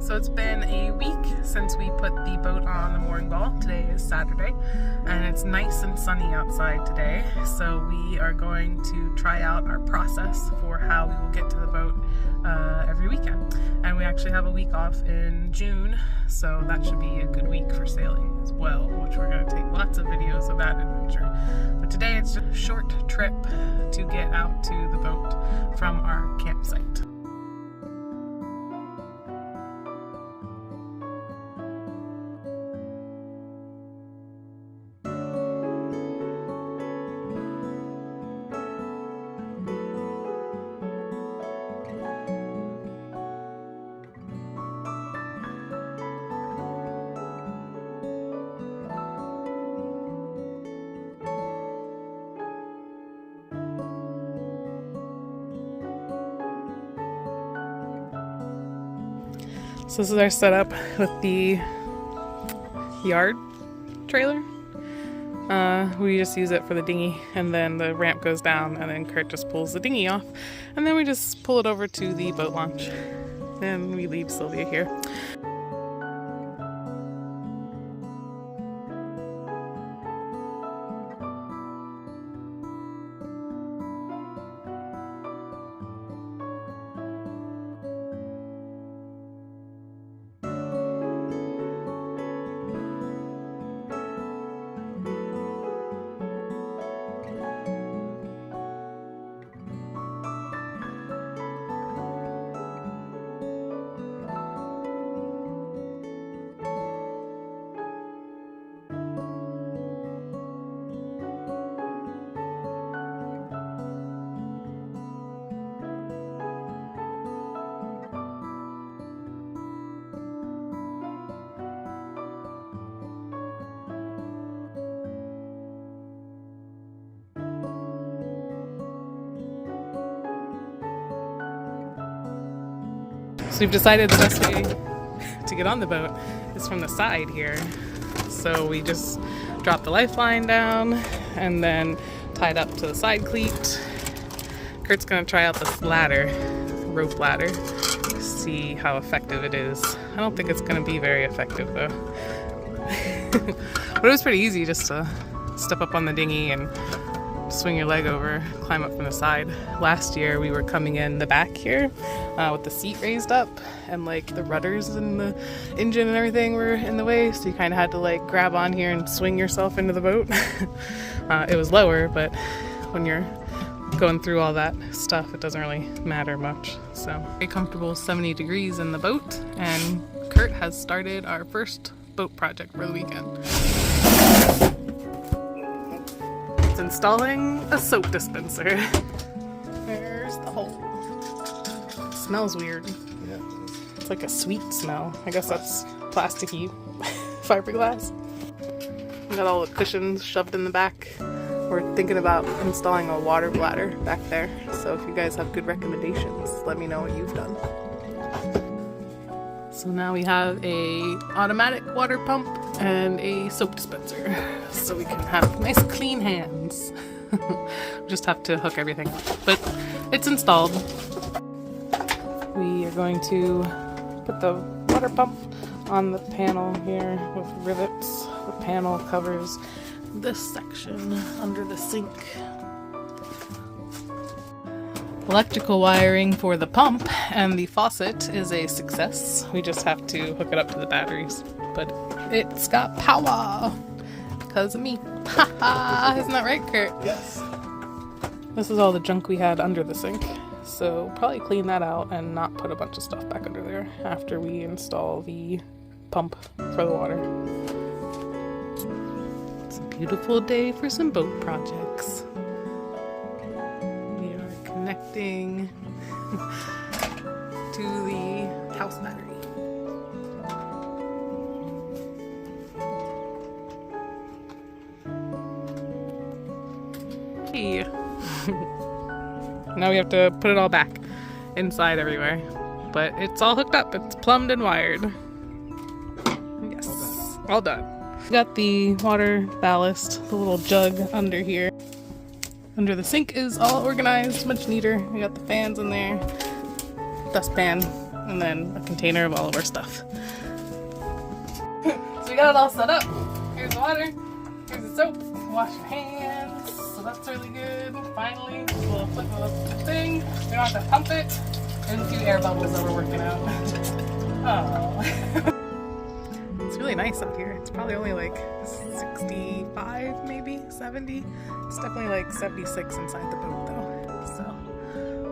So it's been a week since we put the boat on the mooring ball. Today is Saturday and it's nice and sunny outside today. So we are going to try out our process for how we will get to the boat every weekend. And we actually have a week off in June, so that should be a good week for sailing as well, which we're going to take lots of videos of that adventure. But today it's just a short trip to get out to the boat from our campsite. So this is our setup with the yard trailer. We just use it for the dinghy, and then the ramp goes down, and then Kurt just pulls the dinghy off, and then we just pull it over to the boat launch, and we leave Sylvia here. So we've decided the best way to get on the boat is from the side here. So we just drop the lifeline down and then tie it up to the side cleat. Kurt's gonna try out this ladder, rope ladder, to see how effective it is. I don't think it's gonna be very effective though. But it was pretty easy just to step up on the dinghy and swing your leg over, climb up from the side. Last year we were coming in the back here with the seat raised up, and like the rudders and the engine and everything were in the way, so you kind of had to like grab on here and swing yourself into the boat. It was lower, but when you're going through all that stuff it doesn't really matter much. So very comfortable 70 degrees in the boat, and Kurt has started our first boat project for the weekend. Installing a soap dispenser. There's the hole. It smells weird. Yeah. It's like a sweet smell. I guess that's plasticky fiberglass. We got all the cushions shoved in the back. We're thinking about installing a water bladder back there. So if you guys have good recommendations, let me know what you've done. So now we have a automatic water pump and a soap dispenser, so we can have nice clean hands. We just have to hook everything up, but it's installed. We are going to put the water pump on the panel here with rivets. The panel covers this section under the sink. Electrical wiring for the pump and the faucet is a success. We just have to hook it up to the batteries, but it's got power because of me. Haha, isn't that right, Kurt? Yes. This is all the junk we had under the sink, so probably clean that out and not put a bunch of stuff back under there after we install the pump for the water. It's a beautiful day for some boat projects. Connecting to the house battery. Hey. Now we have to put it all back inside everywhere, but it's all hooked up. It's plumbed and wired. Yes, all done. We got the water ballast, the little jug under here. Under the sink is all organized, much neater. We got the fans in there, dustpan and then a container of all of our stuff. So we got it all set up. Here's the water, here's the soap, wash your hands, so that's really good. Finally, we'll flip the thing. We don't have to pump it. There's a few air bubbles that we're working out. Oh. It's really nice out here. It's probably only like 65, maybe 70. It's definitely like 76 inside the boat though. So,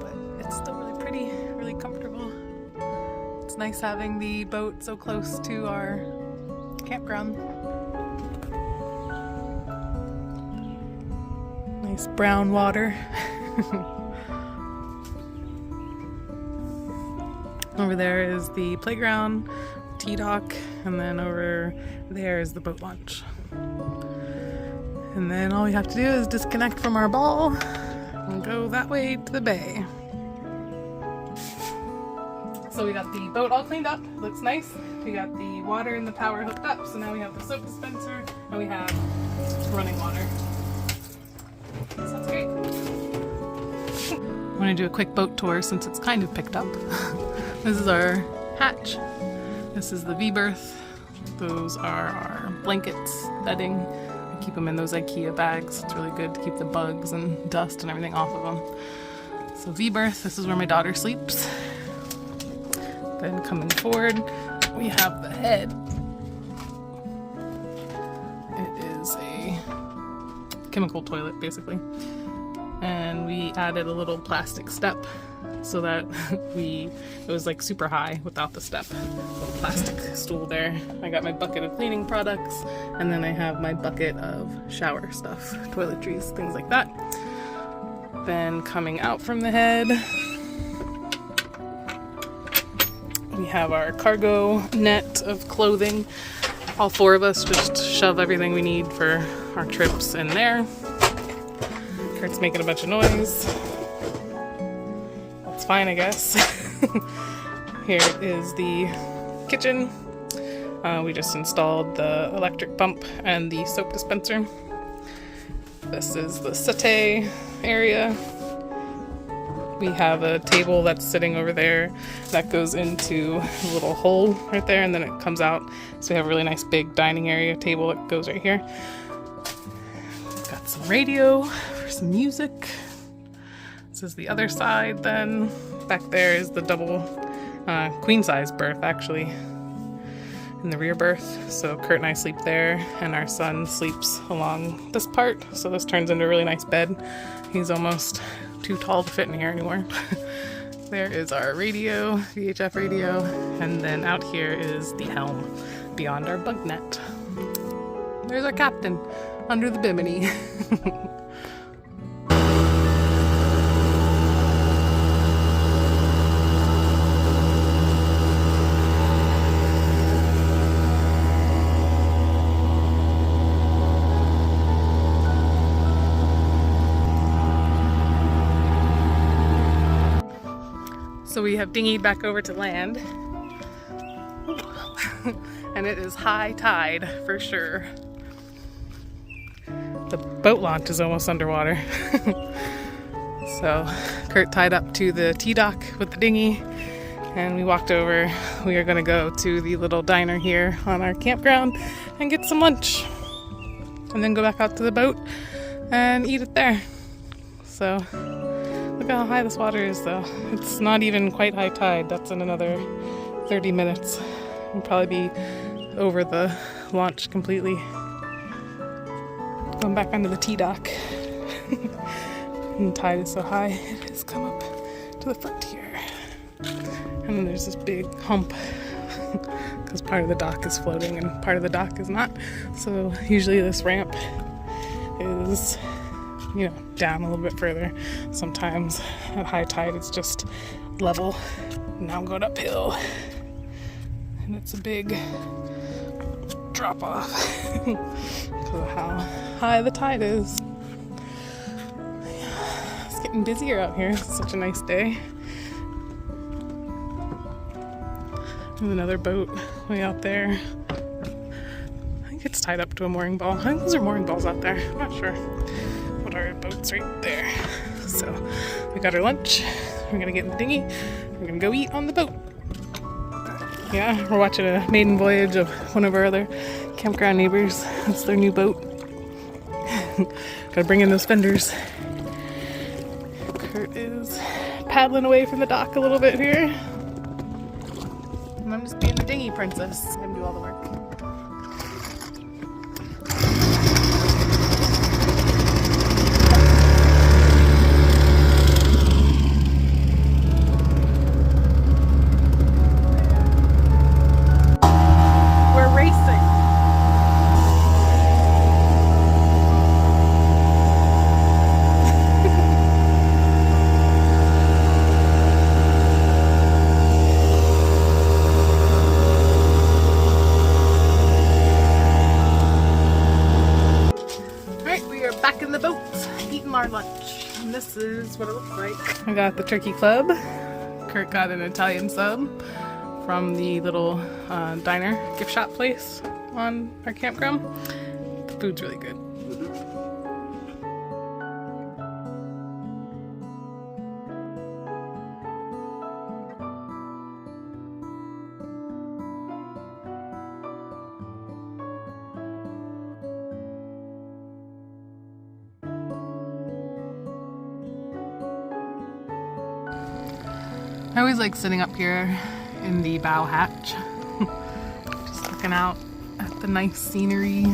but it's still really pretty, really comfortable. It's nice having the boat so close to our campground. Nice brown water. Over there is the playground, T-dock, and then over there is the boat launch. And then all we have to do is disconnect from our ball and go that way to the bay. So we got the boat all cleaned up, looks nice. We got the water and the power hooked up, so now we have the soap dispenser and we have running water. So that's great. I'm going to do a quick boat tour since it's kind of picked up. This is our hatch. This is the V-berth. Those are our blankets, bedding. I keep them in those IKEA bags. It's really good to keep the bugs and dust and everything off of them. So V-berth, this is where my daughter sleeps. Then coming forward, we have the head. It is a chemical toilet, basically. And we added a little plastic step so that it was like super high without the step. Little plastic stool there. I got my bucket of cleaning products, and then I have my bucket of shower stuff, toiletries, things like that. Then coming out from the head, we have our cargo net of clothing. All four of us just shove everything we need for our trips in there. Kurt's making a bunch of noise. That's fine, I guess. Here is the kitchen. We just installed the electric pump and the soap dispenser. This is the satay area. We have a table that's sitting over there that goes into a little hole right there, and then it comes out. So we have a really nice big dining area table that goes right here. Got some radio for some music. This is the other side then. Back there is the double queen size berth actually in the rear berth. So Kurt and I sleep there, and our son sleeps along this part. So this turns into a really nice bed. He's almost too tall to fit in here anymore. There is our radio, VHF radio, and then out here is the helm beyond our bug net. There's our captain under the bimini. So we have dinghied back over to land, and it is high tide for sure. The boat launch is almost underwater. So Kurt tied up to the T-dock with the dinghy, and we walked over. We are going to go to the little diner here on our campground and get some lunch, and then go back out to the boat and eat it there. So look how high this water is though. It's not even quite high tide. That's in another 30 minutes. We'll probably be over the launch completely. Going back onto the T-dock. And the tide is so high, it has come up to the front here. And then there's this big hump because part of the dock is floating and part of the dock is not. So usually this ramp is, you know, down a little bit further. Sometimes at high tide it's just level. Now I'm going uphill, and it's a big drop off because of how high the tide is. It's getting busier out here. It's such a nice day. There's another boat way out there. I think it's tied up to a mooring ball. I think those are mooring balls out there. I'm not sure. Our boat's right there. So we got our lunch. We're gonna get in the dinghy. We're gonna go eat on the boat. Yeah, we're watching a maiden voyage of one of our other campground neighbors. That's their new boat. Gotta bring in those fenders. Kurt is paddling away from the dock a little bit here. And I'm just being the dinghy princess. Let him do all the work. We're racing. Back in the boat, eating our lunch. And this is what it looks like. I got the turkey club. Kurt got an Italian sub from the little diner gift shop place on our campground. The food's really good. I always like sitting up here in the bow hatch, just looking out at the nice scenery,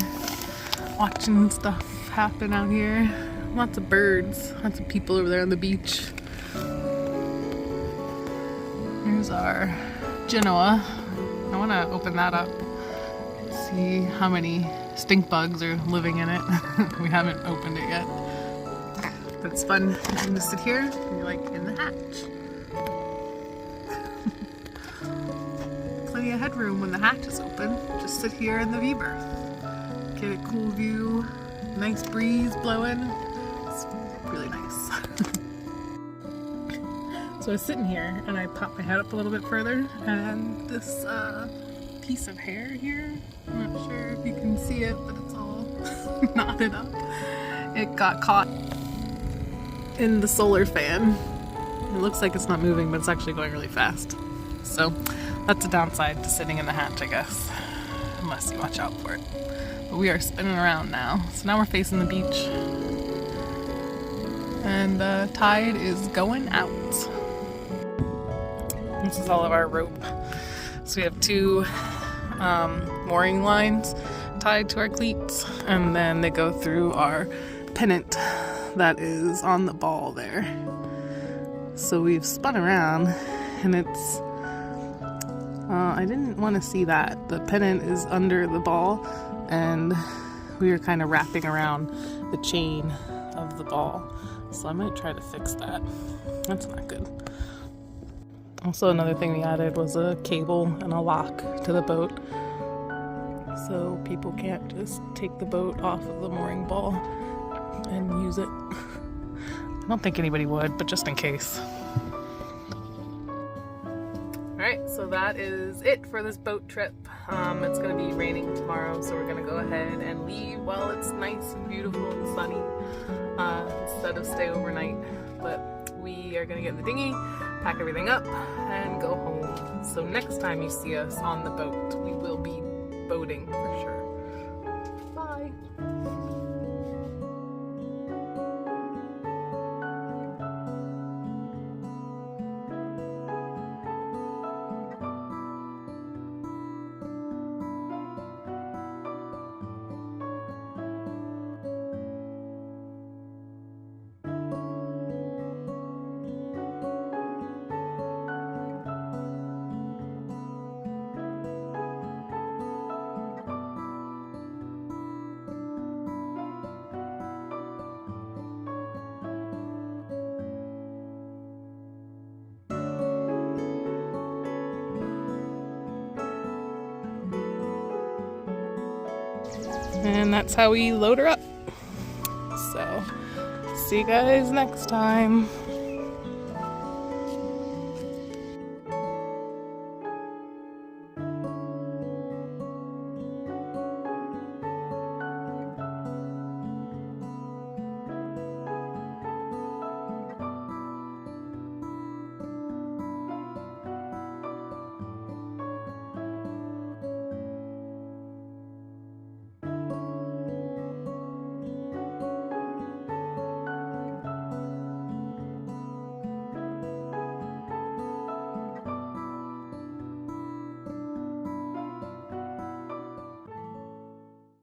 watching stuff happen out here. Lots of birds, lots of people over there on the beach. Here's our Genoa. I want to open that up, see how many stink bugs are living in it. We haven't opened it yet. But it's fun. You can just sit here and you're like in the hatch. Plenty of headroom when the hatch is open. Just sit here in the V-berth. Get a cool view, nice breeze blowing. It's really nice. So I was sitting here and I popped my head up a little bit further, and this piece of hair here, I'm not sure if you can see it, but it's all knotted up. It got caught in the solar fan. It looks like it's not moving, but it's actually going really fast. So that's a downside to sitting in the hatch, I guess, unless you watch out for it. But we are spinning around now. So now we're facing the beach. And the tide is going out. This is all of our rope. So we have two mooring lines tied to our cleats, and then they go through our pennant that is on the ball there. So we've spun around, and it's I didn't want to see that. The pennant is under the ball, and we are kind of wrapping around the chain of the ball. So I might try to fix that. That's not good. Also, another thing we added was a cable and a lock to the boat, so people can't just take the boat off of the mooring ball and use it. I don't think anybody would, but just in case. Alright, so that is it for this boat trip. It's going to be raining tomorrow, so we're going to go ahead and leave while it's nice and beautiful and sunny instead of stay overnight. But we are going to get in the dinghy, pack everything up, and go home. So next time you see us on the boat, we will be boating for sure. Bye! And that's how we load her up. So, see you guys next time.